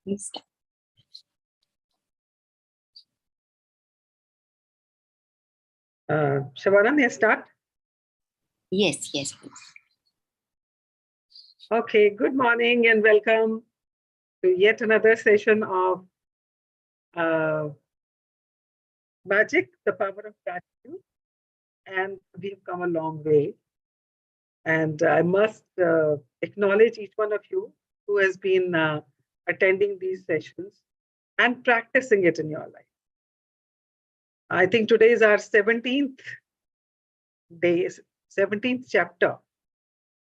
Please. Shabana, may I start? Yes, please. Okay, good morning and welcome to yet another session of Magic, the Power of Gratitude. And we've come a long way. And I must acknowledge each one of you who has been attending these sessions and practicing it in your life. I think today is our 17th day, 17th chapter,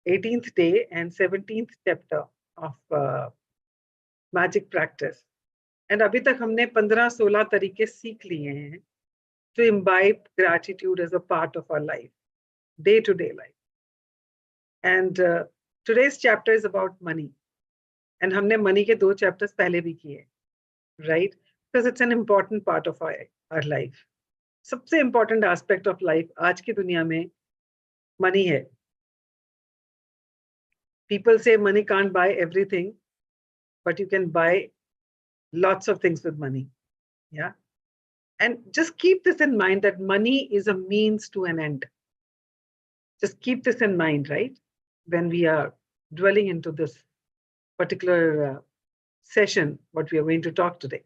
18th day and 17th chapter of magic practice. And अभी तक हमने 15-16 तरीके सीख लिए हैं to imbibe gratitude as a part of our life, day-to-day life. And today's chapter is about money. And हमने money के 2 chapters पहले भी किए, right? Because it's an important part of our life. सबसे important aspect of life आज की दुनिया में money है. People say money can't buy everything, but you can buy lots of things with money. Yeah. And just keep this in mind that money is a means to an end. Just keep this in mind, right? When we are dwelling into this particular session, what we are going to talk today.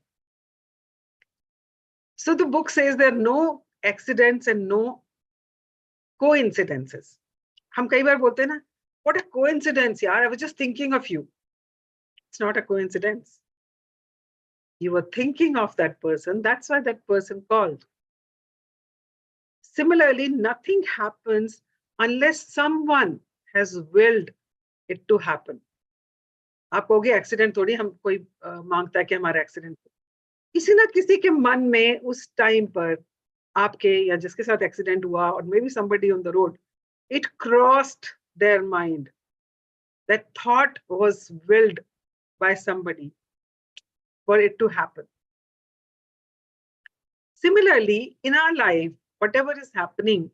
So the book says there are no accidents and no coincidences. हम कई बार बोलते हैं ना, what a coincidence, yaar, I was just thinking of you. It's not a coincidence. You were thinking of that person. That's why that person called. Similarly, nothing happens unless someone has willed it to happen. आप कहोगे accident थोड़ी हम कोई मांगता है कि हमारा accident हो. किसी ना किसी के मन में उस टाइम पर आपके या जिसके साथ एक्सीडेंट हुआ और may be somebody on the road, it crossed their mind. That thought was willed by somebody for it to happen. Similarly, in our life, whatever is happening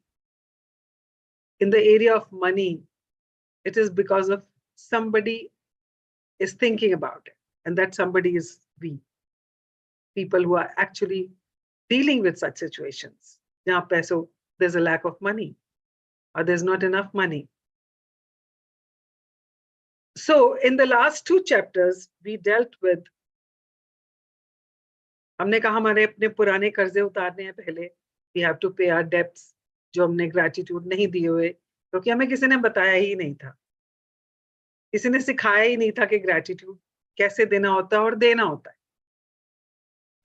in the area of money, it is because of somebody is thinking about it. And that somebody is we. People who are actually dealing with such situations. So there's a lack of money or there's not enough money. So in the last 2 chapters, we dealt with हमने कहा हमारे अपने पुराने कर्जे उतारने हैं पहले. We have to pay our debts जो हमने gratitude नहीं दिए हुए क्योंकि हमें किसी ने बताया ही नहीं था. किसी ने सिखाया ही नहीं था कि gratitude कैसे देना होता है और देना होता है.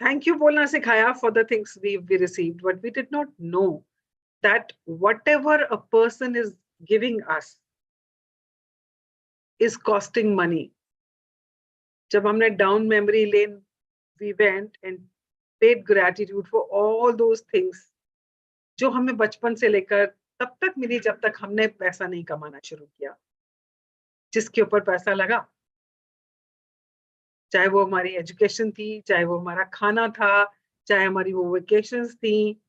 Thank you बोलना सिखाया for the things we received, but we did not know that whatever a person is giving us is costing money. जब हमने down memory lane, we went and paid gratitude for all those things जो हमें बचपन से लेकर तब तक मिली जब तक हमने पैसा नहीं कमाना शुरू किया. जिसके ऊपर पैसा लगा, चाहे वो हमारी एजुकेशन थी, चाहे वो हमारा खाना था, चाहे हमारी वो वेकेशंस थी,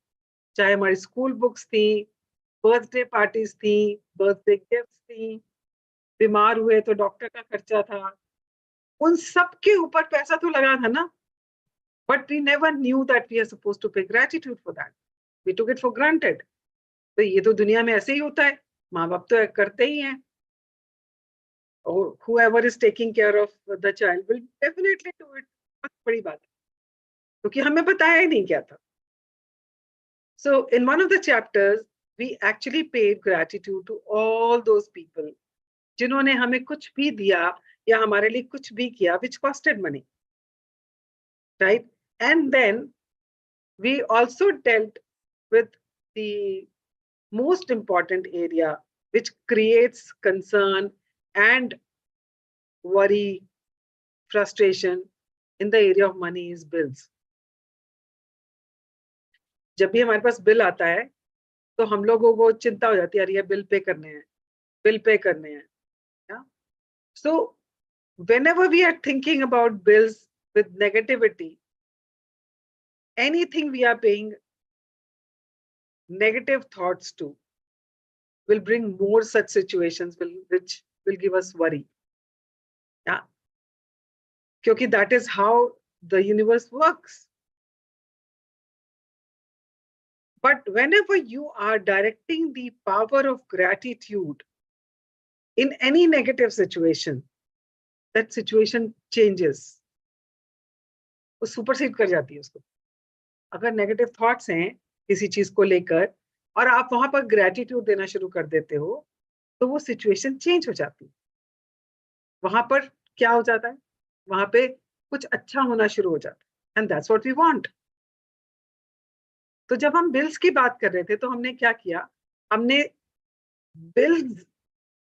चाहे हमारी स्कूल बुक्स थी, बर्थडे पार्टीज थी, बर्थडे गिफ्ट्स थी, बीमार हुए तो डॉक्टर का खर्चा था, उन सब के ऊपर पैसा तो लगा था ना. But we never knew that we are supposed to pay gratitude for that. We took it for granted. तो ये तो दुनिया में ऐसे ही होता है, माँ बाप तो करते ही हैं. Or whoever is taking care of the child will definitely do it. बहुत बड़ी बात है, क्योंकि हमें बताया ही नहीं क्या था. So in one of the chapters, we actually paid gratitude to all those people जिन्होंने हमें कुछ भी दिया या हमारे लिए कुछ भी किया, which costed money, right? And then we also dealt with the most important area which creates concern and worry, frustration in the area of money is bills. जब भी हमारे पास बिल आता है तो हम लोगों को चिंता हो जाती है, अरे ये बिल पे करने हैं, बिल पे करने हैं. So whenever we are thinking about bills with negativity, anything we are paying negative thoughts to will bring more such situations which will give us worry. Yeah. क्योंकि that is how the universe works. But whenever you are directing the power of gratitude in any negative situation, that situation changes. वो supersede कर जाती है उसको. अगर negative thoughts हैं किसी चीज को लेकर और आप वहां पर ग्रेटिट्यूड देना शुरू कर देते हो, तो वो सिचुएशन चेंज हो जाती है. वहां पर क्या हो जाता है, वहां पे कुछ अच्छा होना शुरू हो जाता है. And that's what we want. तो जब हम बिल्स की बात कर रहे थे तो हमने क्या किया, हमने बिल्स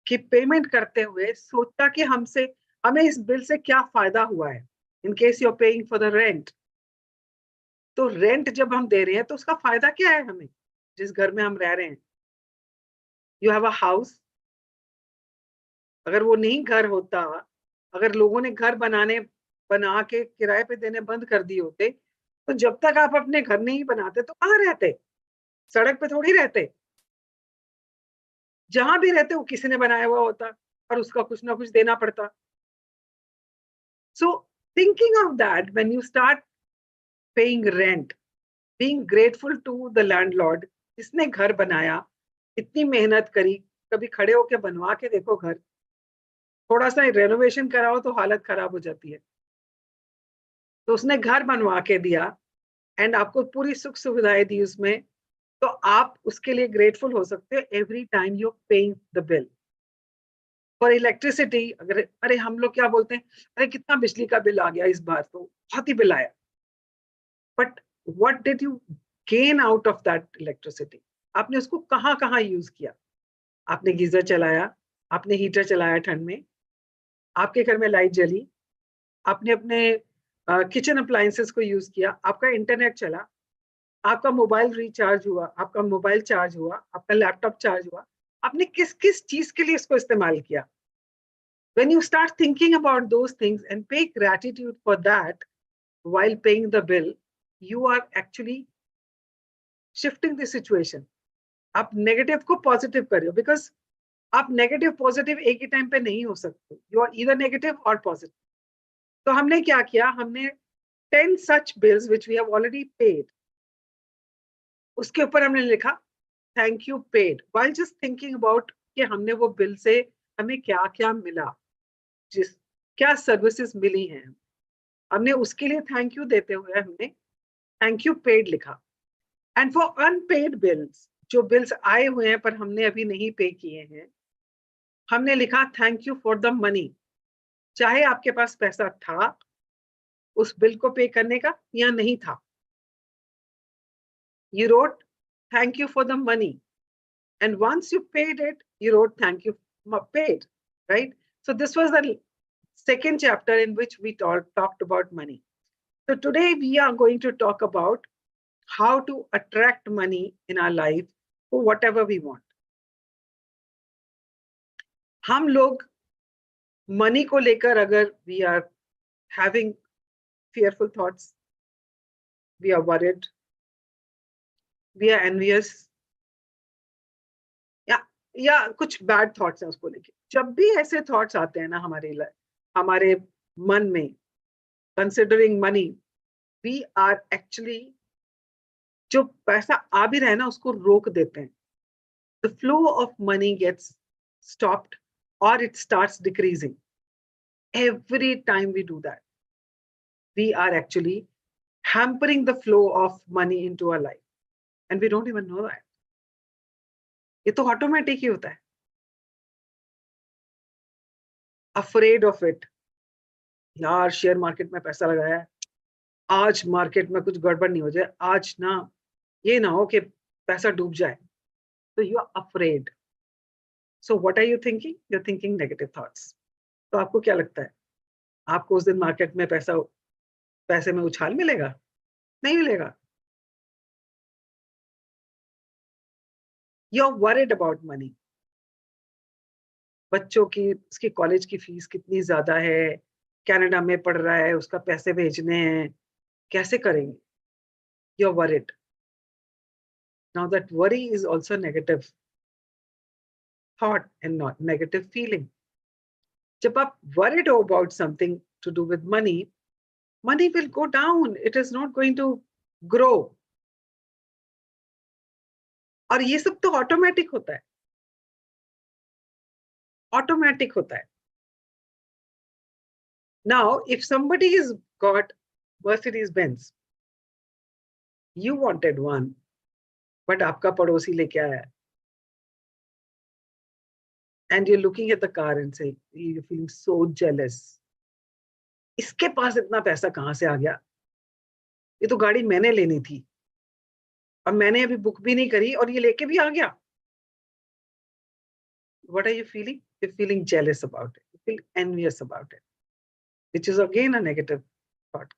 की पेमेंट करते हुए सोचा कि हमें इस बिल से क्या फायदा हुआ है. In case you are paying for the rent, तो रेंट जब हम दे रहे हैं तो उसका फायदा क्या है हमें, जिस घर में हम रह रहे हैं. You have a house. अगर वो नहीं घर होता, अगर लोगों ने घर बना के किराए पे देने बंद कर दिए होते, तो जब तक आप अपने घर नहीं बनाते तो कहाँ रहते, सड़क पे थोड़ी रहते. जहां भी रहते वो किसी ने बनाया हुआ होता और उसका कुछ ना कुछ देना पड़ता. So thinking of that, when you start paying rent, being grateful to the landlord जिसने घर बनाया, इतनी मेहनत करी. कभी खड़े होके बनवा के देखो घर, थोड़ा सा रेनोवेशन कराओ तो हालत खराब हो जाती है. तो उसने घर बनवा के दिया एंड आपको पूरी सुख सुविधाएं दी उसमें, तो आप उसके लिए ग्रेटफुल हो सकते हो every time you paying the bill. For electricity, अगर अरे हम लोग क्या बोलते हैं, अरे कितना बिजली का बिल आ गया इस बार, तो बहुत ही बिल आया. But what did you gain out of that electricity, आपने उसको कहाँ कहाँ यूज किया. आपने गीजर चलाया, आपने हीटर चलाया ठंड में, आपके घर में लाइट जली, आपने अपने किचन अप्लायंसेस को यूज किया, आपका इंटरनेट चला, आपका मोबाइल रिचार्ज हुआ, आपका मोबाइल चार्ज हुआ, आपका लैपटॉप चार्ज हुआ. आपने किस किस चीज के लिए इसको इस्तेमाल किया. When you start thinking about those things and pay gratitude for that while paying the bill, you are actually shifting the situation. आप नेगेटिव को पॉजिटिव कर रहे हो, बिकॉज आप नेगेटिव पॉजिटिव एक ही टाइम पे नहीं हो सकते. यू आर ईदर नेगेटिव और पॉजिटिव. तो हमने क्या किया, हमने 10 such bills which we have already paid, उसके ऊपर हमने लिखा thank you paid, while just thinking about कि हमने वो बिल से हमें क्या क्या मिला, क्या सर्विसेज मिली हैं, हमने उसके लिए थैंक यू देते हुए हमने थैंक यू पेड लिखा. एंड फॉर अनपेड बिल्स, जो बिल्स आए हुए हैं पर हमने अभी नहीं पे किए हैं, हमने लिखा thank you for the money. चाहे आपके पास पैसा था उस बिल को पे करने का या नहीं था, you wrote thank you for the money, and once you paid it you wrote thank you paid, right? So this was the second chapter in which we talked about money. So today we are going to talk about how to attract money in our life for whatever we want. हम लोग money को लेकर अगर we are having fearful thoughts, we are worried, we are envious, या कुछ bad thoughts हैं उसको लेके, जब भी ऐसे थॉट्स आते हैं ना हमारे मन में, considering money, we are actually, जो पैसा आ भी रहा है ना उसको रोक देते हैं. The flow of money gets stopped और it starts decreasing. Every time we do that, we are actually hampering the flow of money into our life and we don't even know that. ये तो automatic ही होता है. Afraid of it, यार share market में पैसा लगाया है, आज मार्केट में कुछ गड़बड़ नहीं हो जाए, आज ना ये ना हो कि पैसा डूब जाए, तो you are afraid. So what are you thinking, you are thinking negative thoughts. तो आपको क्या लगता है, आपको उस दिन मार्केट में पैसे में उछाल मिलेगा? नहीं मिलेगा. You are worried about money. बच्चों की, उसकी कॉलेज की फीस कितनी ज्यादा है, कनाडा में पढ़ रहा है, उसका पैसे भेजने हैं, कैसे करेंगे? You are worried. Now that worry is also negative thought and not negative feeling. जब आप worried हो about something, to do with money, money will go down. It is not going to grow. और ये सब तो automatic होता है, automatic होता है. Now, if somebody has got Mercedes Benz, you wanted one, but आपका पड़ोसी लेके आया, and you're looking at the car and saying, you're feeling so jealous. इसके पास इतना पैसा कहाँ से आ गया? ये तो गाड़ी मैंने लेनी थी, और मैंने अभी बुक भी नहीं करी, और ये लेके भी आ गया. What are you feeling? You're feeling jealous about it. You feel envious about it, which is again a negative thought.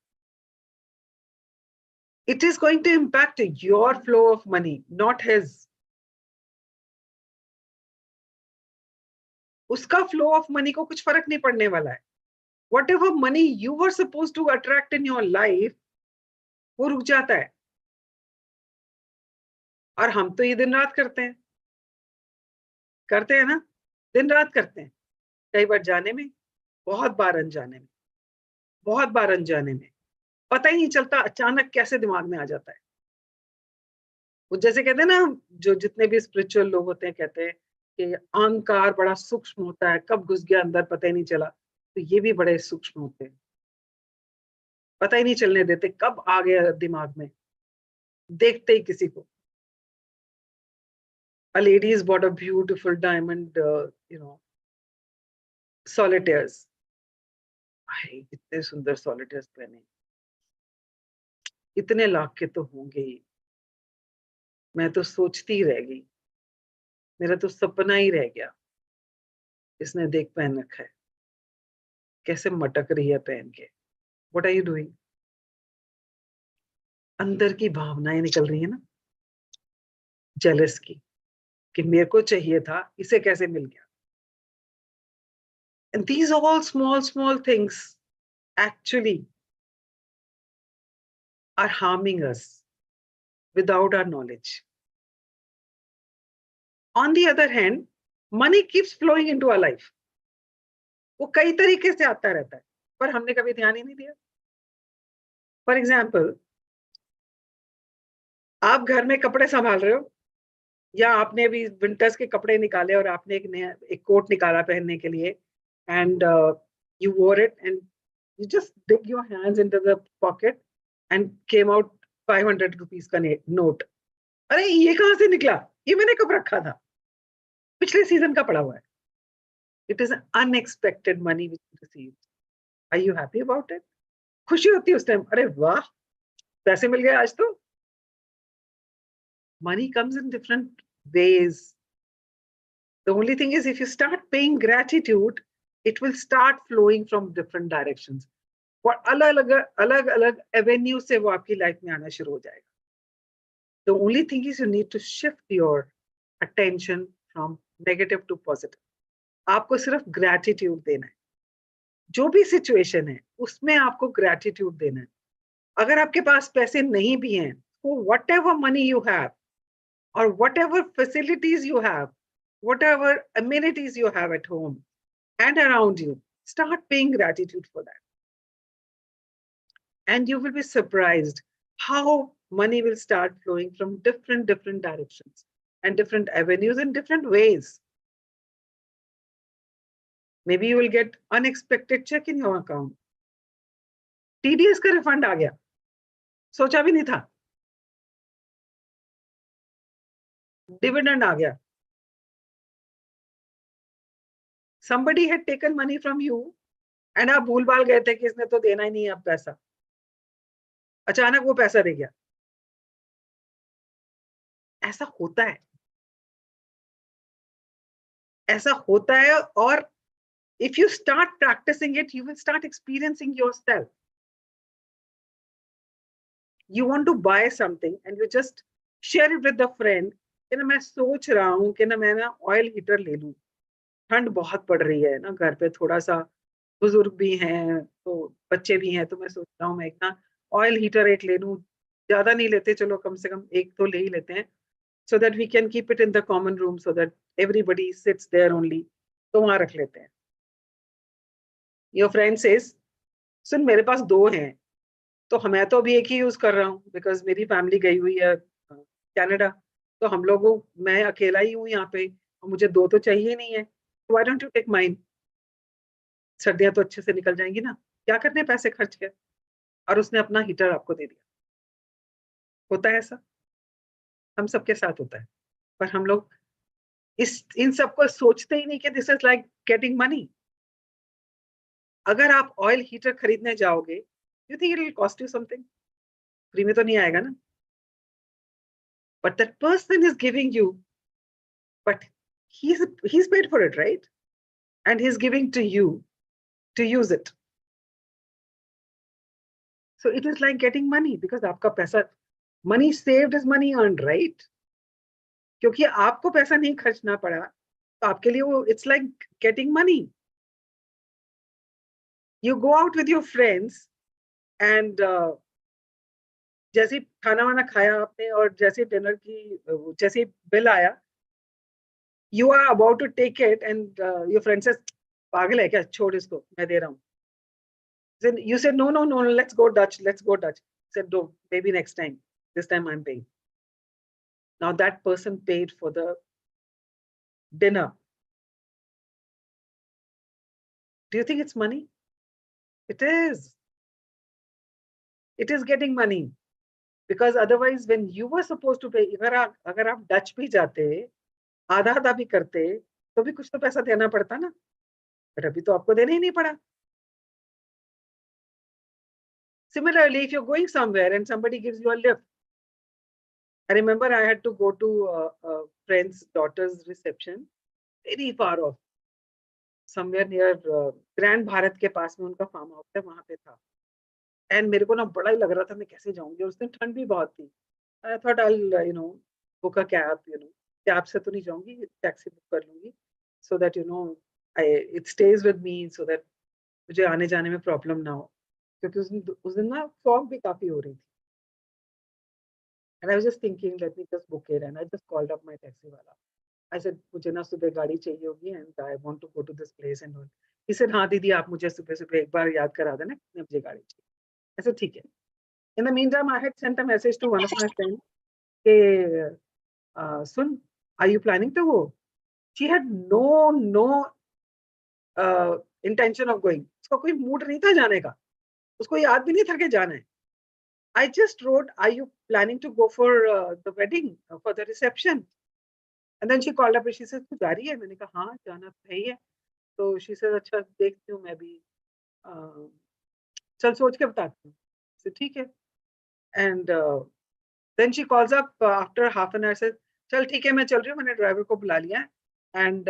It is going to impact your flow of money, not his. उसका flow of money को कुछ फर्क नहीं पड़ने वाला है. Whatever money you were supposed to attract in your life, वो रुक जाता है. और हम तो ये दिन रात करते हैं ना, दिन रात करते हैं. कई बार जाने में, बहुत बार अनजाने में, बहुत बार अनजाने में, पता ही नहीं चलता अचानक कैसे दिमाग में आ जाता है. वो जैसे कहते हैं ना, जो जितने भी स्पिरिचुअल लोग होते हैं कहते हैं कि अहंकार बड़ा सूक्ष्म होता है, कब घुस गया अंदर पता ही नहीं चला. तो ये भी बड़े सूक्ष्म होते हैं, पता ही नहीं चलने देते कब आ गया दिमाग में, देखते ही किसी को. A lady has bought a beautiful diamond, solitaires. भाई कितने सुंदर solitaires पहने, इतने लाख के तो होंगे ही. मैं तो सोचती ही रह गई, मेरा तो सपना ही रह गया. इसने देख पहन रखा है, कैसे मटक रही है पहन के. What are you doing? अंदर की भावनाएं निकल रही है ना, जेलस की, कि मेरे को चाहिए था, इसे कैसे मिल गया. And these are all small things actually are harming us without our knowledge. On the other hand, money keeps flowing into our life. वो कई तरीके से आता रहता है, पर हमने कभी ध्यान ही नहीं दिया. फॉर एग्जाम्पल, आप घर में कपड़े संभाल रहे हो, या आपने अभी विंटर्स के कपड़े निकाले और आपने एक कोट निकाला पहनने के लिए, and you wore it and you just dig your hands into the pocket and came out 500 rupees का note. अरे ये कहाँ से निकला? ये मैंने कब रखा था? पिछले सीजन का पड़ा हुआ है. It is unexpected money which you received. Are you happy about it? खुशी होती है उस टाइम, अरे वाह पैसे मिल गए आज तो. Money comes in different ways. The only thing is, if you start paying gratitude, it will start flowing from different directions. और अलग-अलग एवेन्यू से वो आपकी लाइफ में आना शुरू हो जाएगा. The only thing is you need to shift your attention from negative to positive. आपको सिर्फ gratitude देना है. जो भी सिचुएशन है उसमें आपको gratitude देना है. अगर आपके पास पैसे नहीं भी हैं, तो whatever money you have or whatever facilities you have, whatever amenities you have at home and around you, start paying gratitude for that. And you will be surprised how money will start flowing from different directions and different avenues in different ways. Maybe you will get unexpected check in your account. TDS का refund आ गया, सोचा भी नहीं था. Dividend आ गया. Somebody had taken money from you and आप भूल भाल गए थे कि इसने तो देना ही नहीं है अब पैसा. अचानक वो पैसा दे गया. ऐसा होता है, ऐसा होता है. और if you start practicing it, you will start experiencing yourself. You want to buy something and you just share it with the friend कि ना मैं सोच रहा हूँ कि ना मैं ना ऑयल हीटर ले लूँ, ठंड बहुत पड़ रही है ना घर पे, थोड़ा सा बुजुर्ग भी हैं तो बच्चे भी हैं, तो मैं सोच रहा हूँ मैं एक ना ऑयल हीटर एक ले लूँ. ज्यादा नहीं लेते, चलो कम से कम एक तो ले ही लेते हैं, so that we can keep it in the common room so that everybody sits there only. तो वहां रख लेते हैं. Your friend says, सुन मेरे पास 2 हैं, तो मैं तो अभी एक ही यूज कर रहा हूँ बिकॉज मेरी फैमिली गई हुई है कनाडा। तो हम लोगों, मैं अकेला ही हूँ यहाँ पे, और मुझे 2 तो चाहिए नहीं है। Why don't you take mine? सर्दियां तो अच्छे से निकल जाएंगी ना, क्या करने पैसे खर्च कर। और उसने अपना हीटर आपको दे दिया। होता है ऐसा, हम सबके साथ होता है। पर हम लोग इस इन सबको सोचते ही नहीं कि this is like getting money. अगर आप ऑयल हीटर खरीदने जाओगे, you think it will cost you something? Free में तो नहीं आएगा ना। But that person is giving you, but he's paid for it, right? And he's giving to you to use it. So it is like getting money because आपका पैसा, money saved is money earned, right? क्योंकि आपको पैसा नहीं खर्चना पड़ा, तो आपके लिए वो it's like getting money. You go out with your friends and जैसे खाना वाना खाया आपने और जैसे डिनर की जैसे बिल आया, you are about to take it and your friend says पागल है क्या, छोड़ इसको, मैं दे रहा हूँ. Then you said no, no, no, no, let's go Dutch, let's go Dutch. Said no, maybe next time, this time I'm paying. Now that person paid for the dinner. Do you think it's money? It is. It is getting money. Because otherwise when you were supposed to pay, अगर आप Dutch भी जाते, आधा आधा भी करते, तो भी कुछ तो पैसा देना पड़ता ना. But अभी तो आपको देना ही नहीं पड़ा. Similarly, if you're going somewhere and somebody gives you a lift, I remember I had to go to a friend's daughter's reception, very far off, somewhere near grand Bharat के पास में उनका फार्म हाउस है, वहां पे था. एंड मेरे को ना बड़ा ही लग रहा था मैं कैसे जाऊंगी, उस दिन ठंड भी बहुत थी. I thought I book a cab, cab से तो नहीं जाऊंगी, टैक्सी बुक कर लूंगी, so that I it stage with me, so that मुझे आने जाने में प्रॉब्लम ना हो. क्योंकि उस दिन ना फॉग भी काफी हो रही थी. And I was just thinking let me just book it, and I just called up my taxi वाला. आई सेड मुझे ना सुबह गाड़ी चाहिए होगी and I want to go to this place and all. He said हाँ दीदी, आप मुझे सुबह सुबह एक बार याद करा देना कितने बजे गाड़ी चाहिए. ऐसे ठीक है. In the meantime, I had sent a message to one of my friends. Hey, Sun, are you planning to go? She had no intention of going. उसका कोई मूड नहीं था जाने का. उसको याद भी नहीं था कि जाना है. I just wrote, are you planning to go for the wedding, for the reception? And then she called up and she said, तू जा रही है? मैंने कहा हाँ जाना तो है ही है. तो she said अच्छा देखती हूँ मैं भी. चल सोच के बताती हूँ. तो ठीक है. And then she calls up after half an hour, says चल ठीक है मैं चल रही हूँ, मैंने ड्राइवर को बुला लिया है, and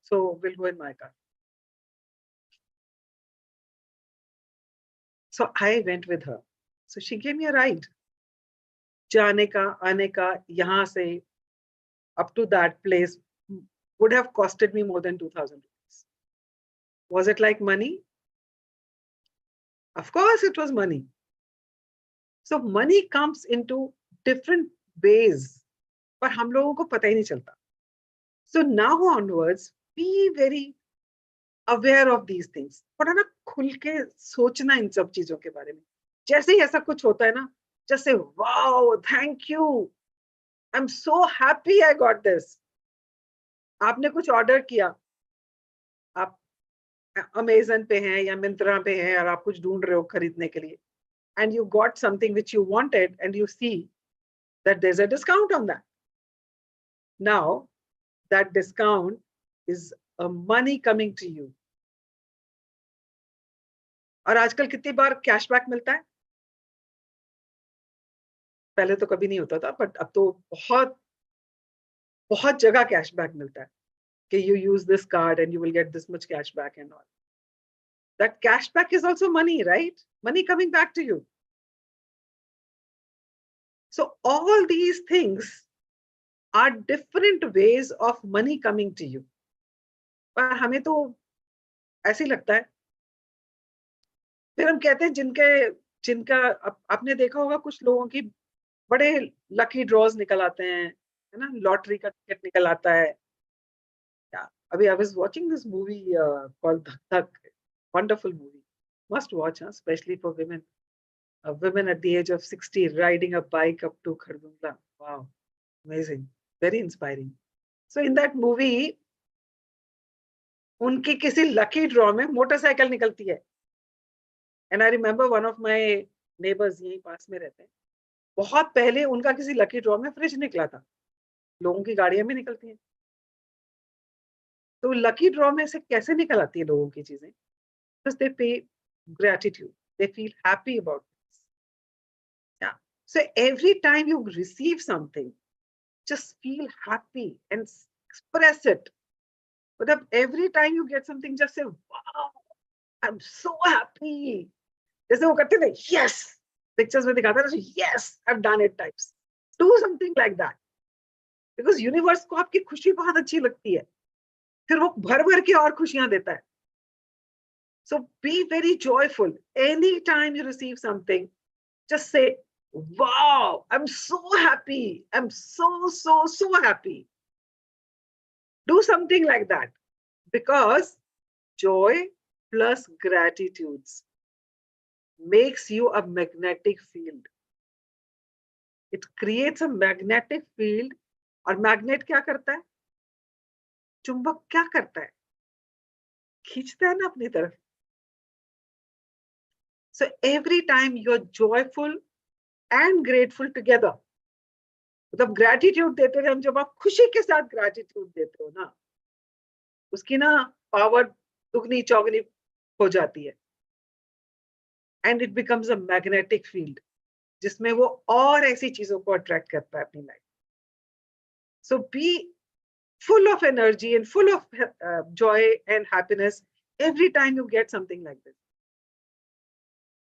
so we'll go in my car. So I went with her. So she gave me a ride. जाने का आने का यहाँ से up to that place would have costed me more than 2,000 rupees. Was it like money? Of course it was money. So money comes into different ways, पर हम लोगों को पता ही नहीं चलता. So now onwards, be very aware of these things. थोड़ा ना खुल के सोचना इन सब चीजों के बारे में. जैसे ही ऐसा कुछ होता है ना, जैसे wow thank you, I am so happy I got this. आपने कुछ ऑर्डर किया, आप अमेजन पे हैं या मिंत्रा पे हैं और आप कुछ ढूंढ रहे हो खरीदने के लिए, and you got something which you wanted and you see that there is a discount on that. Now that discount is a money coming to you. और आजकल कितनी बार कैशबैक मिलता है. पहले तो कभी नहीं होता था, बट अब तो बहुत बहुत जगह कैशबैक मिलता है कि you use this card and you will get this much cashback and all. That cashback is also money, right? Money coming back to you. So all these things are different ways of money coming to you. पर हमें तो ऐसे ही लगता है. फिर हम कहते हैं जिनका आपने देखा होगा कुछ लोगों की बड़े लकी ड्रॉज निकल आते हैं, है ना, लॉटरी का टिकट निकल आता है. अभी आई was watching this movie called धक धक, wonderful movie. Must watch, huh? Especially for women. Women at the age of 60 riding a bike up to Khardungla. Wow, amazing, very inspiring. So in that movie, उनकी किसी lucky draw में motorcycle निकलती है. And I remember one of my neighbours यहीं पास में रहते हैं. बहुत पहले उनका किसी लकी ड्रॉ में फ्रिज निकला था. लोगों की गाड़ियां भी निकलती हैं. तो लकी ड्रॉ में से कैसे निकल आती है लोगों की चीजें? बिकॉज दे पे gratitude, they feel happy about this. Yeah. So every time you receive something, just feel happy and express it. But every time you get something, just say, wow, I'm so happy. जैसे वो करते थे, yes, pictures में दिखाता है, yes, I've done it types. Do something like that. Because universe को आपकी खुशी बहुत अच्छी लगती है, फिर वो भर भर के और खुशियां देता है. So be very joyful. Anytime you receive something, just say, wow, I'm so happy. I'm so happy. Do something like that. Because joy plus gratitudes makes you a magnetic field. It creates a magnetic field. और magnet क्या करता है? चुंबक क्या करता है? खींचता है ना अपनी तरफ. So every time you're joyful and grateful together, मतलब ग्रैटिट्यूड देते थे हम, जब आप खुशी के साथ ग्रैटिट्यूड देते हो ना, उसकी ना पावर दुगनी चौगनी हो जाती है. And it becomes a magnetic field, जिसमें वो और ऐसी चीजों को अट्रैक्ट करता है अपनी life. So be full of energy and full of joy and happiness every time you get something like this.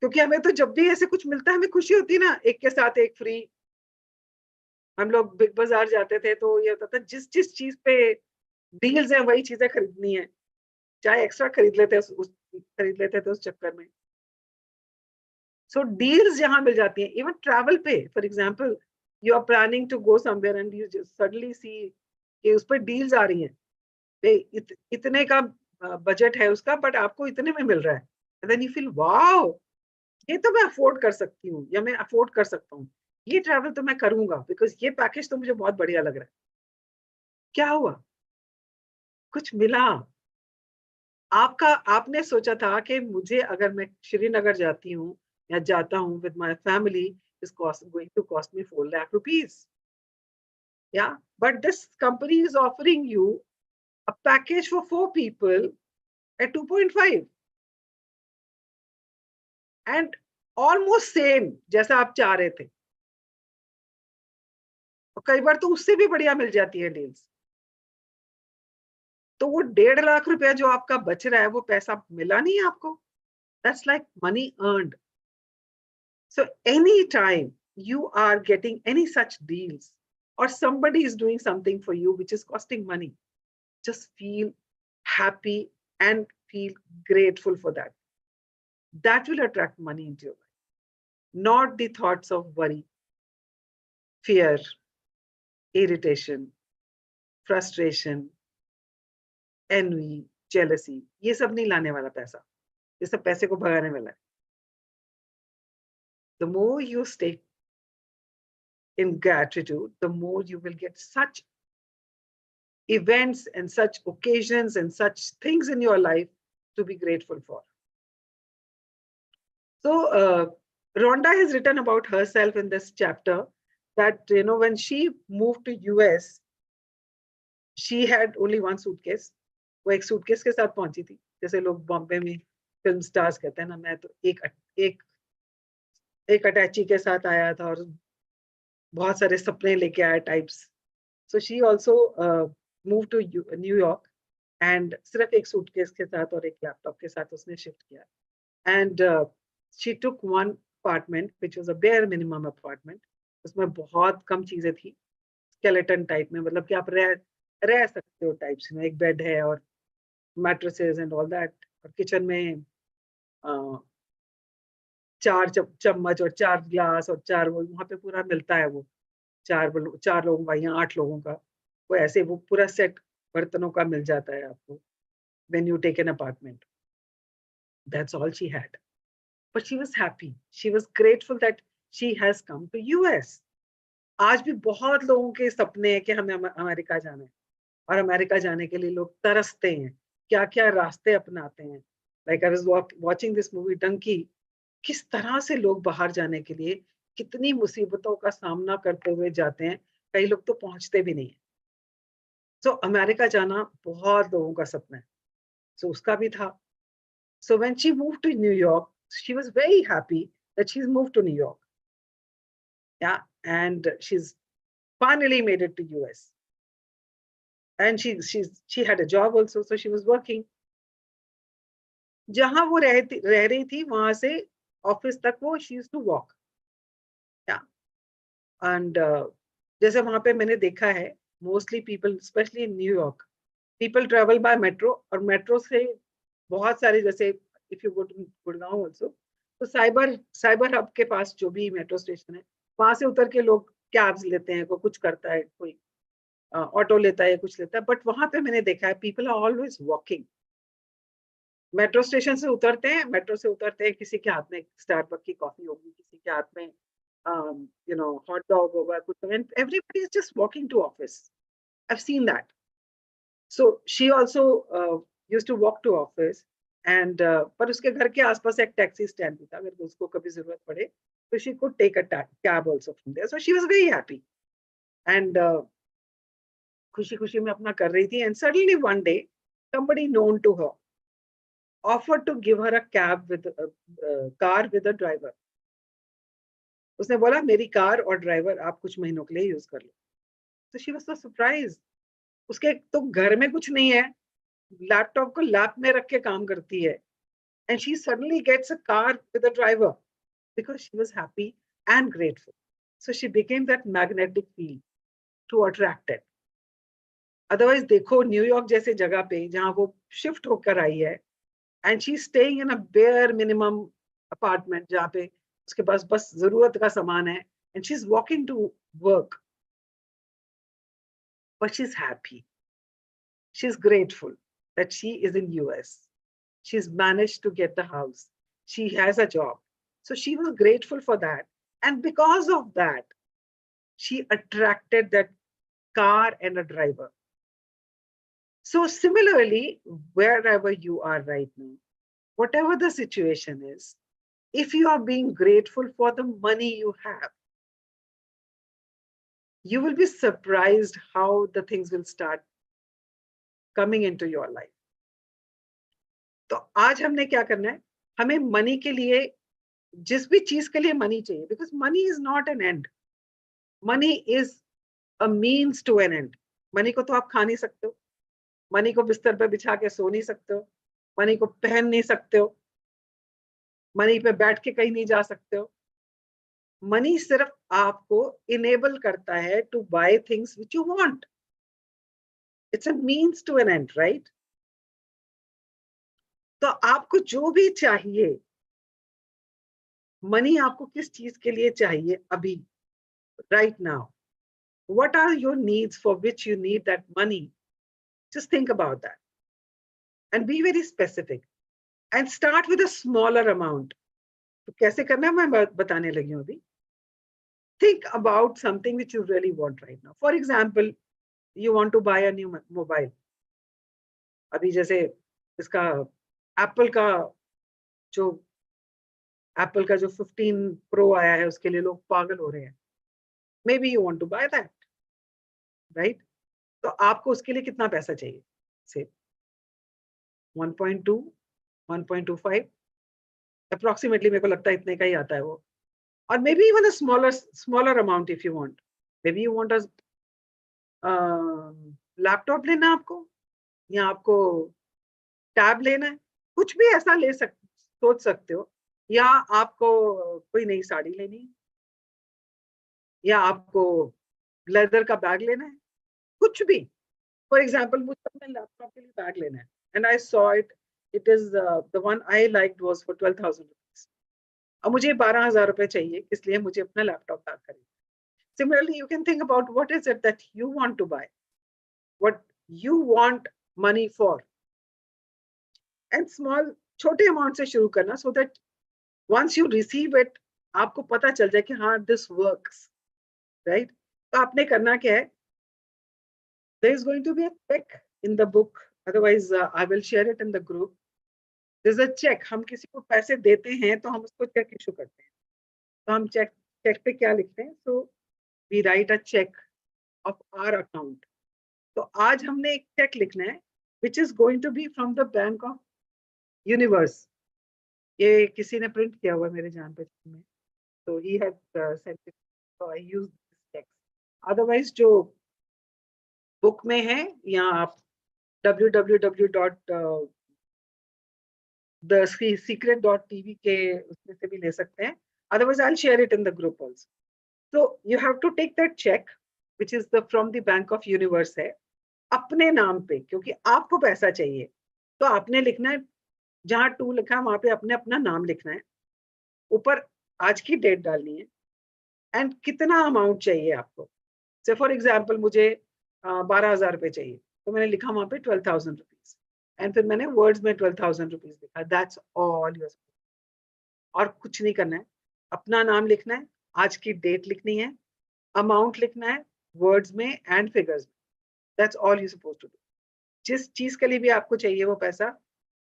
क्योंकि हमें तो जब भी ऐसे कुछ मिलता है हमें खुशी होती है ना, एक के साथ एक फ्री. हम लोग बिग बाजार जाते थे तो ये होता था जिस जिस चीज पे डील्स है वही चीजें खरीदनी है, चाहे एक्स्ट्रा खरीद लेते थे उस चक्कर में. सो डील्स जहां मिल जाती हैं, इवन ट्रैवल पे, for example you are planning to go somewhere and you suddenly see कि उस पर डील्स आ रही हैं, इतने का बजट है उसका, बट आपको इतने में मिल रहा है. And then you feel wow, ये तो मैं अफोर्ड कर सकती हूँ, या मैं अफोर्ड कर सकता हूँ, ये ट्रैवल तो मैं करूंगा बिकॉज ये पैकेज तो मुझे बहुत बढ़िया लग रहा है. क्या हुआ? कुछ मिला. आपने सोचा था कि मुझे अगर मैं श्रीनगर जाती हूँ या जाता हूँ with my family, is going to cost me 4 lakh rupees. Yeah, but this company is offering you a package for 4 people at 2.5 and almost same जैसा आप चाह रहे थे. और कई बार तो उससे भी बढ़िया मिल जाती है डील्स. तो वो 1.5 लाख रुपया जो आपका बच रहा है, वो पैसा मिला नहीं आपको. That's like money earned. So anytime you are getting any such deals or somebody is doing something for you which is costing money, just feel happy and feel grateful for that. That will attract money into your life, not the thoughts of worry, fear, irritation, frustration, envy, jealousy. ये सब नहीं लाने वाला पैसा. ये सब पैसे को भगाने वाला है. The more you stay in gratitude, the more you will get such events and such occasions and such things in your life to be grateful for. So Rhonda has written about herself in this chapter that, you know, when she moved to US, she had only one suitcase. वो एक suitcase के साथ पहुंची थी. जैसे लोग बॉम्बे में film stars कहते हैं ना, मैं तो एक अटैची के साथ आया था और बहुत सारे सपने लेके आया types. So she also moved to New York and सिर्फ एक सूटकेस के साथ और एक लैपटॉप के साथ उसने शिफ्ट किया. And she took one apartment which was a bare minimum apartment. उसमें बहुत कम चीजें थी, स्केलेटन टाइप में, मतलब कि आप रह सकते हो टाइप्स में. एक बेड है और मैट्रेसेस एंड ऑल दैट, और किचन में 4 चम्मच और 4 ग्लास और 4 वो वहाँ पे पूरा मिलता है. वो 4 लोगों का या 8 लोगों का, वो ऐसे वो पूरा सेट बर्तनों का मिल जाता है आपको when you take an apartment. That's all she had. but she was happy. She was grateful that she has come to US. आज भी बहुत लोगों के सपने हैं कि हमें अमेरिका जाना है, और अमेरिका जाने के लिए लोग तरसते हैं, क्या क्या रास्ते अपनाते हैं. Like I was watching this movie Dunki. किस तरह से लोग बाहर जाने के लिए कितनी मुसीबतों का सामना करते हुए जाते हैं. कई लोग तो पहुंचते भी नहीं है. सो अमेरिका जाना बहुत लोगों का सपना है. सो उसका भी था. So when she moved to New York, she was very happy that she's moved to New York. Yeah, and she's finally made it to US. And she had a job also, so she was working. जहां वो रह रही थी वहां से office तक वो she used to walk. Yeah, and जैसे वहां पे मैंने देखा है, mostly people specially in New York, people travel by metro, और मेट्रो से बहुत सारे, जैसे if you go to Gurgaon also, तो साइबर हब के पास जो भी मेट्रो स्टेशन है, वहां से उतर के लोग कैब्स लेते हैं, कोई कुछ करता है, कोई ऑटो लेता है, कुछ लेता है. बट वहां पे मैंने देखा है people are always walking. Metro station से उतरते हैं, मेट्रो से उतरते हैं, किसी के हाथ में स्टारबक की कॉफी होगी, किसी के हाथ में hot dog होगा, कुछ, and everybody is just walking to office. I've seen that. So she also used to walk to office, and पर उसके घर के आसपास एक टैक्सी स्टैंड भी था, अगर उसको कभी जरूरत पड़े तो she could take a cab also from there. So she was very happy, and खुशी खुशी में अपना कर रही थी. And suddenly one day somebody known to her offered to give her a cab with a car with a driver. उसने बोला मेरी कार और ड्राइवर आप कुछ महीनों के लिए यूज कर लो. So she was so surprised. उसके तो घर में कुछ नहीं है, लैपटॉप को लैप में रख के काम करती है, and she suddenly gets a car with a driver because she was happy and grateful. So she became that magnetic field to attract it. Otherwise देखो न्यूयॉर्क जैसे जगह पे जहां वो शिफ्ट होकर आई है, and she's staying in a bare minimum apartment जहाँ पे उसके पास बस जरूरत का सामान है, and she's walking to work, but she's happy. She's grateful that she is in US. She's managed to get the house. She has a job. So she was grateful for that. And because of that, she attracted that car and a driver. So similarly, wherever you are right now, whatever the situation is, if you are being grateful for the money you have, you will be surprised how the things will start coming into your life. तो आज हमने क्या करना है, हमें money के लिए, जिस भी चीज के लिए मनी चाहिए, because money is not an end, money is a means to an end. Money को तो आप खा नहीं सकते हो, मनी को बिस्तर पे बिछा के सो नहीं सकते हो, मनी को पहन नहीं सकते हो, मनी पे बैठ के कहीं नहीं जा सकते हो. मनी सिर्फ आपको इनेबल करता है to buy things which you want. It's a means to an end, right? तो आपको जो भी चाहिए, मनी आपको किस चीज के लिए चाहिए अभी, right now, what are your needs for which you need that money? Just think about that and be very specific and start with a smaller amount. तो कैसे करना है मैं बताने लगी हूँ अभी. Think about something which you really want right now. For example, you want to buy a new mobile. अभी जैसे इसका एप्पल जो 15 Pro आया है, उसके लिए लोग पागल हो रहे हैं. Maybe you want to buy that, right? तो आपको उसके लिए कितना पैसा चाहिए? से 1.2, 1.25 अप्रोक्सीमेटली, मेरे को लगता है इतने का ही आता है वो. और may be even a smaller amount if you want. May be you want a laptop लेना आपको, या आपको टैब लेना है, कुछ भी ऐसा सोच सकते हो. या आपको कोई नई साड़ी लेनी है, या आपको लेदर का बैग लेना है, कुछ भी. फॉर एग्जाम्पल मुझे अपने लैपटॉप के लिए बैग लेना है, and I saw it, it is the one I liked was for 12,000 rupees. अब मुझे 12,000 रुपए चाहिए, इसलिए मुझे अपना लैपटॉप बैग खरीदना. Similarly you can think about what is it that you want to buy, what you want money for, and small, छोटे amount से शुरू करना, so that once you receive it, आपको पता चल जाए कि हाँ this works, right? तो आपने करना क्या है? There is going to be a check in the book. Otherwise, I will share it in the group. There's a check. हम किसी को पैसे देते हैं तो हम उसको चेक इशू करते हैं. तो हम चेक पे क्या लिखते हैं? So we write a check of our account. तो आज हमने एक चेक लिखना है, which is going to be from the Bank of Universe. ये किसी ने प्रिंट किया हुआ है मेरे जान पहचान में. So he had sent it. So I used this text. Otherwise, जो बुक में है, या आप www.thesecret.tv के उसमें से भी ले सकते हैं. Otherwise, I'll share it in the group also. So you have to take that check, which is from the Bank of Universe है, अपने नाम पे, क्योंकि आपको पैसा चाहिए. तो आपने लिखना है, जहां 2 लिखा है वहां पे अपने अपना नाम लिखना है, ऊपर आज की डेट डालनी है, एंड कितना अमाउंट चाहिए आपको. से फॉर एग्जाम्पल मुझे 12,000 रुपए चाहिए, तो मैंने लिखा वहां पे 12,000 रुपीज, एंड फिर मैंने वर्ड्स में 12,000 रुपीज लिखा. That's all your. और कुछ नहीं करना है, अपना नाम लिखना है, आज की डेट लिखनी है, अमाउंट लिखना है वर्ड्स में एंड फिगर्स में. That's all you suppose to do. जिस चीज के लिए भी आपको चाहिए वो पैसा,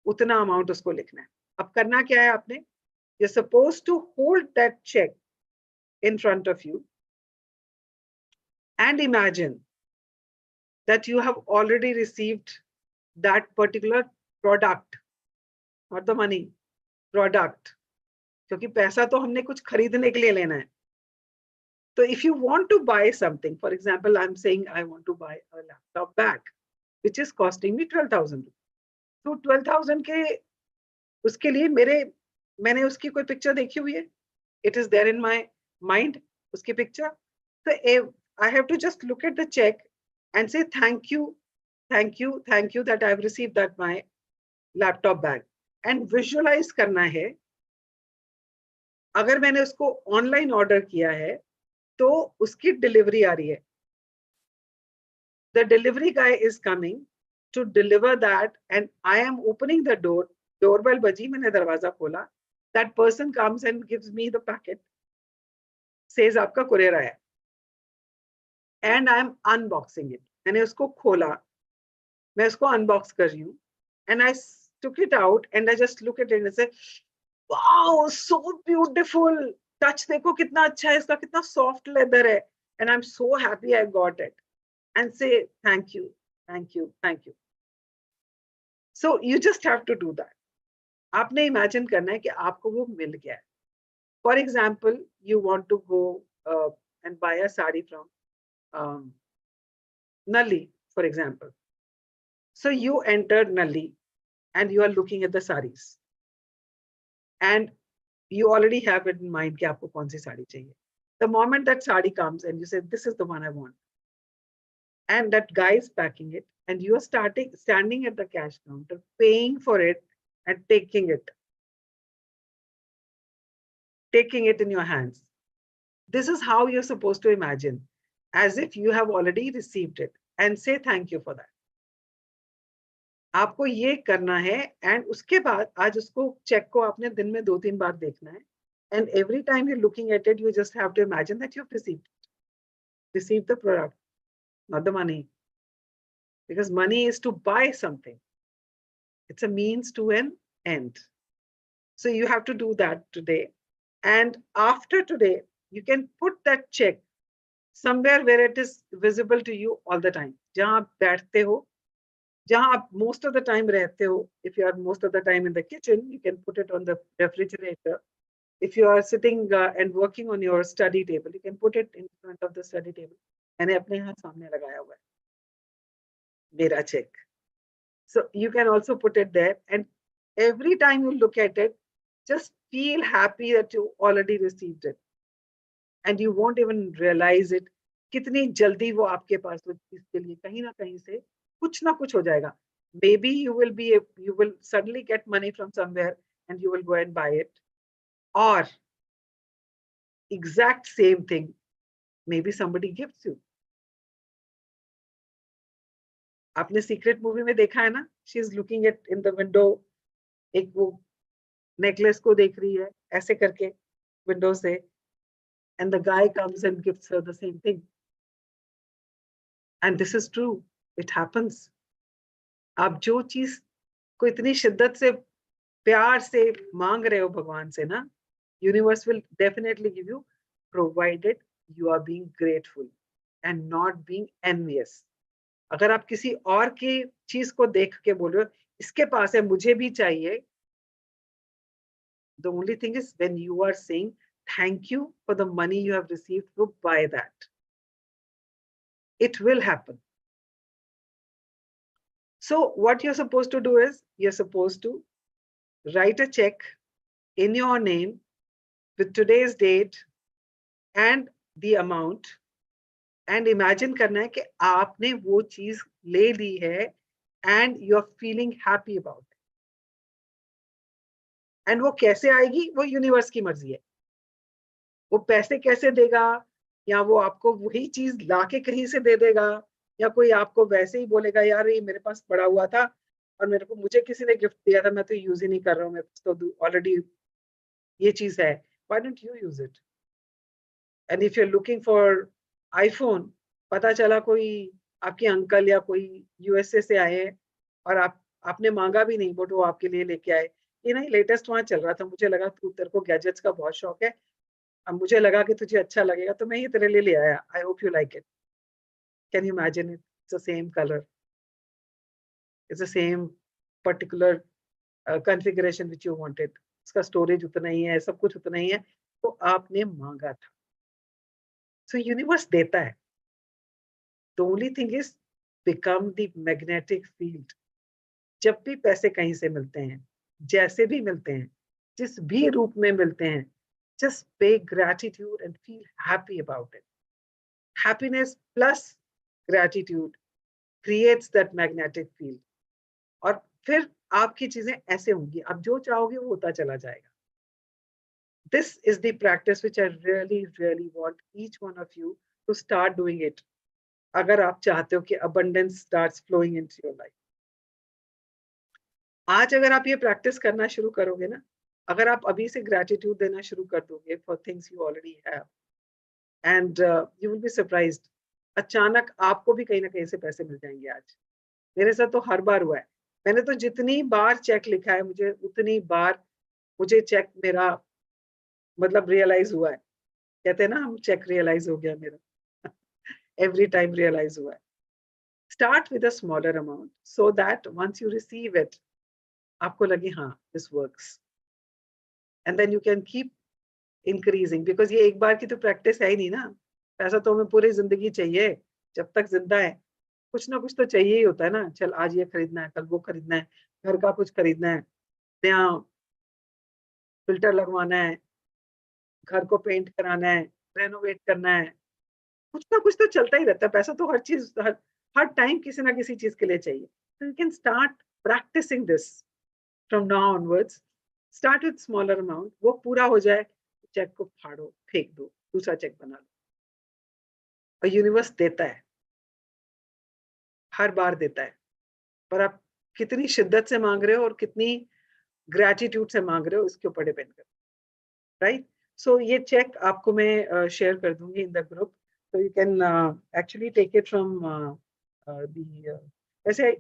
उतना अमाउंट उसको लिखना है. अब करना क्या है आपने? You suppose to hold that cheque in front of you and imagine that you have already received that particular product, not the money, product. क्योंकि पैसा तो हमने कुछ खरीदने के लिए लेना है. So if you want to buy something, for example, I'm saying I want to buy a laptop bag, which is costing me 12,000. So 12,000 के उसके लिए मैंने उसकी कोई पिक्चर देखी हुई है? It is there in my mind, उसकी picture. So I have to just look at the check and say thank you that I've received that my laptop bag. And visualize करना है. अगर मैंने उसको ऑनलाइन ऑर्डर किया है तो उसकी डिलीवरी आ रही है. The delivery guy is coming to deliver that and I am opening the door. Doorbell बजी, मैंने दरवाजा खोला. That person comes and gives me the packet. Says आपका कुरियर आया. And I am unboxing it. मैंने उसको खोला, मैं उसको अनबॉक्स कर रही हूँ, and I took it out and I just look at it and say, wow, so beautiful. Touch देखो कितना अच्छा है इसका, कितना soft leather है, and I'm so happy I got it. And say thank you. So you just have to do that. आपने imagine करना है कि आपको वो मिल गया है. For example, you want to go and buy a sari from Nalli, for example. So you entered Nalli and you are looking at the saris. And you already have it in mind कि आपको कौन सी साड़ी चाहिए. The moment that sari comes and you say, this is the one I want. And that guy is packing it and you are standing at the cash counter, paying for it and taking it in your hands. This is how you're supposed to imagine, as if you have already received it, and say thank you for that. आपको ये करना है, and उसके बाद आज उसको check को आपने दिन में 2-3 बार देखना है, and every time you're looking at it, you just have to imagine that you've received the product, not the money, because money is to buy something. It's a means to an end. So you have to do that today, and after today you can put that check somewhere where it is visible to you all the time. जहां आप बैठते हो, जहां आप most of the time रहते हो. If you are most of the time in the kitchen, you can put it on the refrigerator. If you are sitting and working on your study table, you can put it in front of the study table. मैंने अपने यहाँ सामने लगाया हुआ है मेरा check. So you can also put it there, and every time you look at it, just feel happy that you already received it. And you won't even realize it. कितनी जल्दी वो आपके पास वो चीज के लिए कहीं ना कहीं से कुछ ना कुछ हो जाएगा. Maybe you will suddenly get money from somewhere and you will go and buy it. Or exact same thing, maybe somebody gives you. आपने सीक्रेट मूवी में देखा है ना, she is looking at in the window, एक वो necklace को देख रही है ऐसे करके विंडो से, and the guy comes and gives her the same thing, and this is true, it happens. आप जो चीज को इतनी शिद्दत से प्यार से मांग रहे हो भगवान से ना, universe will definitely give you, provided you are being grateful and not being envious. अगर आप किसी और की चीज को देख के बोल रहे हो इसके पास है मुझे भी चाहिए, the only thing is when you are saying thank you for the money you have received to buy that, it will happen. So what you're supposed to do is you're supposed to write a check in your name with today's date and the amount, and imagine करना है कि आपने वो चीज ले ली है and you're feeling happy about it. And वो कैसे आएगी, वो यूनिवर्स की मर्जी है, वो पैसे कैसे देगा, या वो आपको वही चीज लाके कहीं से दे देगा, या कोई आपको वैसे ही बोलेगा यार ये मेरे पास पड़ा हुआ था और मेरे को मुझे किसी ने गिफ्ट दिया था, मैं तो यूज ही नहीं कर रहा हूँ, मेरे पास तो ऑलरेडी ये चीज है, why don't you use it. And if you are looking for iPhone, पता चला कोई आपके अंकल या कोई यूएसए से आए हैं और आपने मांगा भी नहीं, बट वो आपके लिए लेके आए, ये नहीं लेटेस्ट वहां चल रहा था, मुझे लगा तू तेरे को गैजेट्स का बहुत शौक है, अब मुझे लगा कि तुझे अच्छा लगेगा तो मैं ये तेरे लिए ले आया, I hope you like it. Can you imagine it, it's the same colour, it's the same particular configuration which you wanted, इसका स्टोरेज उतना ही है, सब कुछ उतना ही है, तो आपने मांगा था। सो यूनिवर्स देता है, the only thing is become the magnetic field. जब भी पैसे कहीं से मिलते हैं, जैसे भी मिलते हैं, जिस भी रूप में मिलते हैं, just pay gratitude and feel happy about it. Happiness plus gratitude creates that magnetic field. और फिर आपकी चीजें ऐसे होंगी, आप जो चाहोगे वो होता चला जाएगा। This is the practice which I really, really want each one of you to start doing it. अगर आप चाहते हो कि abundance starts flowing into your life. आज अगर आप ये प्रैक्टिस करना शुरू करोगे ना, अगर आप अभी से ग्रैटिट्यूड देना शुरू कर दोगे for things you already have, and you will be surprised, अचानक आपको भी कहीं ना कहीं से पैसे मिल जाएंगे। आज मेरे साथ तो हर बार हुआ है, मैंने तो जितनी बार चेक लिखा है मुझे, उतनी बार मुझे चेक मेरा मतलब रियलाइज हुआ है। कहते हैं ना हम, चेक रियलाइज हो गया मेरा एवरी टाइम रियलाइज हुआ है। Start with a smaller amount so that once you receive it आपको लगे हाँ this works, and then you can keep increasing, because ये एक बार की तो प्रैक्टिस है ही नहीं ना, पैसा तो हमें पूरी जिंदगी चाहिए, जब तक जिंदा है कुछ ना कुछ तो चाहिए ही होता है ना। चल आज ये खरीदना है, कल वो खरीदना है, घर का कुछ खरीदना है, नया फिल्टर लगवाना है, घर को पेंट कराना है, रेनोवेट करना है, कुछ ना कुछ तो चलता ही रहता है। पैसा तो हर चीज हर टाइम किसी ना किसी चीज के लिए चाहिए। तो you can start practising this from now onwards. Start with smaller amount, वो पूरा हो जाए, चेक को फाड़ो, फेंक दो, दूसरा चेक बना लो। और यूनिवर्स देता है, हर बार देता है, पर आप कितनी शिद्दत से मांग रहे हो और कितनी ग्रैटिट्यूड से मांग रहे हो, इसके ऊपर डिपेंड करता है, राइट। सो ये चेक आपको मैं शेयर कर दूंगी in the group, so you can actually take it from वैसे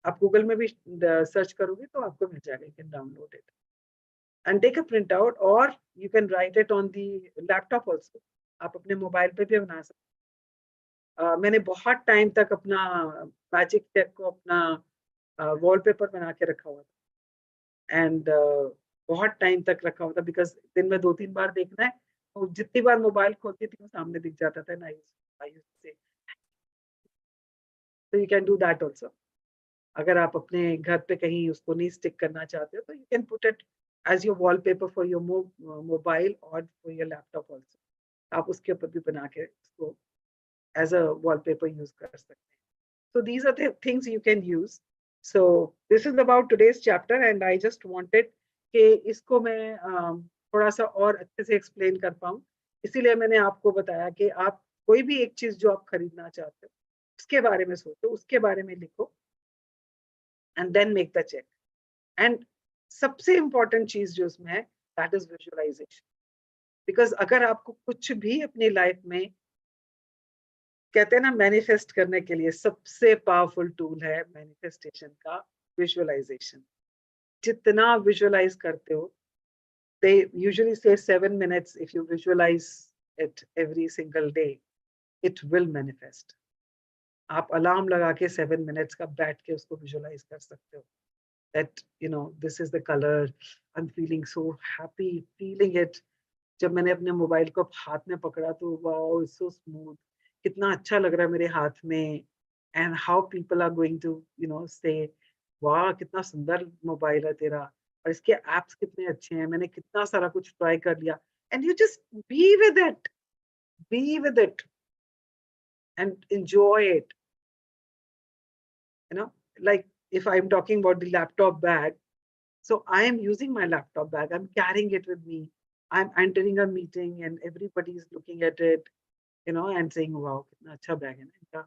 आप गूगल में भी सर्च करोगे तो आपको मिल जाएगा, you can download it and take a print out, और you can write it on the laptop also, आप अपने मोबाइल पे भी बना सकते। मैंने बहुत टाइम तक अपना मैजिक चेक को अपना वॉलपेपर बना के रखा हुआ था, एंड बहुत टाइम तक रखा हुआ था, बिकॉज दिन में 2-3 बार देखना है, तो जितनी बार मोबाइल खोलती थी वो सामने दिख जाता था ना, तो you can do that also. अगर आप अपने घर पे कहीं उसको नहीं स्टिक करना चाहते हो तो you can put it as your wallpaper for your mobile और फॉर योर लैपटॉप ऑल्सो, आप उसके ऊपर भी बना के उसको एज अ वॉलपेपर यूज कर सकते हैं। So these are the things you can use. So this is about today's chapter, and I just wanted कि इसको मैं थोड़ा सा और अच्छे से एक्सप्लेन कर पाऊँ, इसीलिए मैंने आपको बताया कि आप कोई भी एक चीज जो आप खरीदना चाहते हो उसके बारे में सोचो, उसके बारे में लिखो, and then make the check, and सबसे इंपॉर्टेंट चीज जो उसमें है, दैट इज विजुअलाइजेशन. बिकॉज अगर आपको कुछ भी अपनी लाइफ में, कहते हैं ना, मैनिफेस्ट करने के लिए सबसे पावरफुल टूल है मैनिफेस्टेशन का विजुअलाइजेशन. जितना विजुअलाइज करते हो, they usually say 7 minutes, if you visualize it every single day, it will manifest. आप अलार्म लगा के 7 minutes का बैठ के उसको विजुअलाइज कर सकते हो. That, you know, this is the color, I'm feeling so happy, feeling it. जब मैंने अपने मोबाइल को हाथ में पकड़ा तो वाओ, इट्स सो स्मूथ, कितना अच्छा लग रहा है मेरे हाथ में. And how people are going to, you know, say वाह कितना सुंदर मोबाइल है तेरा, और इसके एप्स कितने अच्छे हैं, मैंने कितना सारा कुछ ट्राई कर लिया. And you just be with it, be with it and enjoy it. You know, like if I'm talking about the laptop bag, so I am using my laptop bag, I'm carrying it with me, I'm entering a meeting and everybody is looking at it, you know, and saying wow kitna acha bag hai na inka.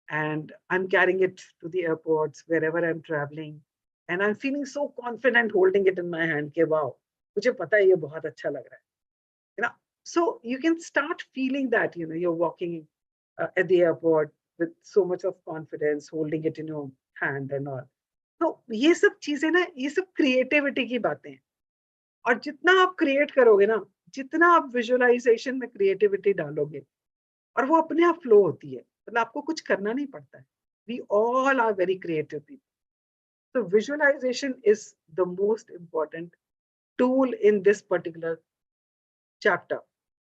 And I'm carrying it to the airports wherever I'm traveling, and I'm feeling so confident holding it in my hand ke wow mujhe pata hai ye bahut acha lag raha hai, you know. So you can start feeling that, you know, you're walking at the airport with so much of confidence holding it in your hand and all. तो ये सब चीजें ना, ये सब creativity की बातें हैं. और जितना आप क्रिएट करोगे ना, जितना आप विजुअलाइजेशन में क्रिएटिविटी डालोगे, और वो अपने आप फ्लो होती है, मतलब आपको कुछ करना नहीं पड़ता है. We all are very creative people. तो visualisation is the most important tool in this particular chapter.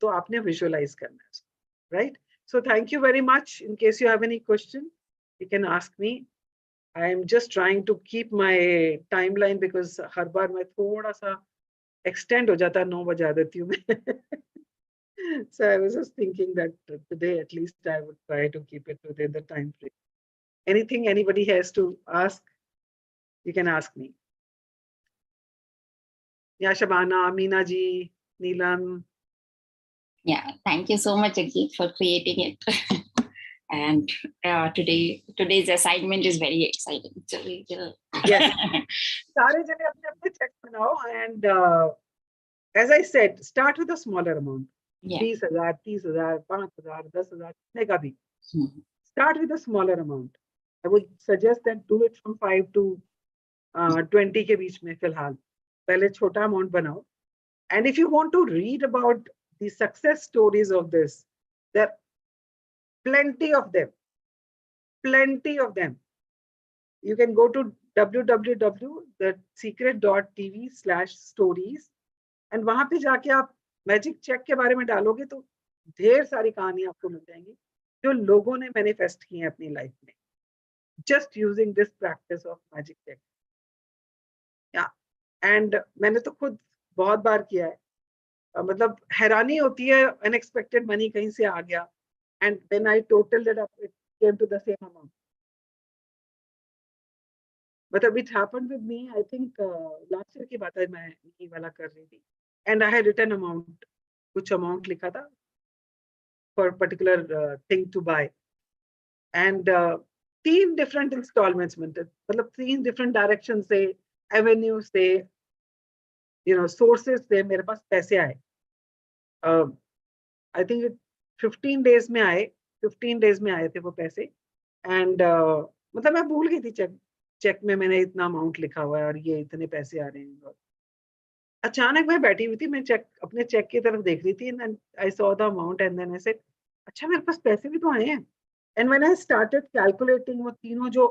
तो आपने विजुअलाइज करना है, right? So thank you very much. In case you have any question you can ask me. I am just trying to keep my timeline because हर बार मैं थोड़ा सा extend हो जाता है, 9 बजा देती हूँ मैं. So I was just thinking that today at least I would try to keep it within the time frame. Anything anybody has to ask, you can ask me. Yeah, Shabana, Meena ji, Neelam. Yeah, thank you so much, Jagjit, for creating it. And today's assignment is very exciting. So Yes. सारे जने अपने अपने check बनाओ, and as I said, start with a smaller amount. yeah. 20,000, 30,000, 5,000, 10,000, कितने का भी. Start with a smaller amount. I would suggest that do it from 5 to 20 के बीच में फिलहाल. पहले छोटा amount बनाओ. And if you want to read about the success stories of this, there are plenty of them. Plenty of them. You can go to www.secret.tv/stories, and वहां पे जाके आप मैजिक चेक के बारे में डालोगे तो ढेर सारी कहानी आपको मिल जाएंगी जो लोगों ने मैनिफेस्ट की हैं अपनी लाइफ में, just using this practice of magic cheque. या एंड मैंने तो खुद बहुत बार किया है. मतलब हैरानी होती है, अनएक्सपेक्टेड मनी कहीं से आ गया, and when I totalled it up it came to the same amount. मतलब it happened with me, I think last year की बात है, मैं ये वाला कर रही थी, and I had written amount, कुछ अमाउंट लिखा था for particular thing to buy, and 3 different instalments में, मतलब 3 डिफरेंट डायरेक्शन से, एवेन्यू से, यू नो, सोर्सेस से मेरे पास पैसे आए. आई थिंक 15 डेज में आए, 15 डेज में आए थे वो पैसे. एंड मतलब मैं भूल गई थी चेक में मैंने इतना अमाउंट लिखा हुआ है और ये इतने पैसे आ रहे हैं. और अचानक मैं बैठी हुई थी, मैं अपने चेक की तरफ देख रही थी, and I saw the amount, and then I said अच्छा मेरे पास पैसे भी तो आए हैं. And when I started calculating वो तीनों जो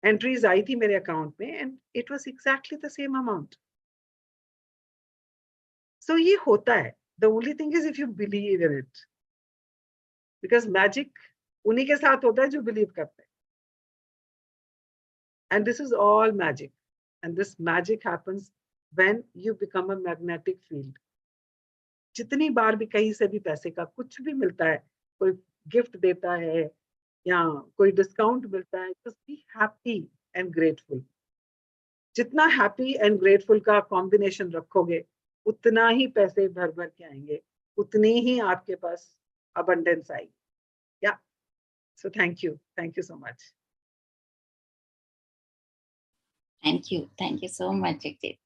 एंट्रीज आई थी मेरे अकाउंट में, and it was exactly the same amount. So ये होता है. The only thing is if you believe in it, because magic उन्हीं के साथ होता है जो बिलीव करते हैं. And this is all magic. And this magic happens when you become a magnetic field. जितनी बार भी कहीं से भी पैसे का कुछ भी मिलता है, कोई गिफ्ट देता है या कोई डिस्काउंट मिलता है, just be happy and grateful. जितना हैप्पी एंड ग्रेटफुल का कॉम्बिनेशन रखोगे, उतना ही पैसे भर भर के आएंगे, उतनी ही आपके पास अबंडेंस आएगी. या सो thank you so much. Thank you so much, Jagjit.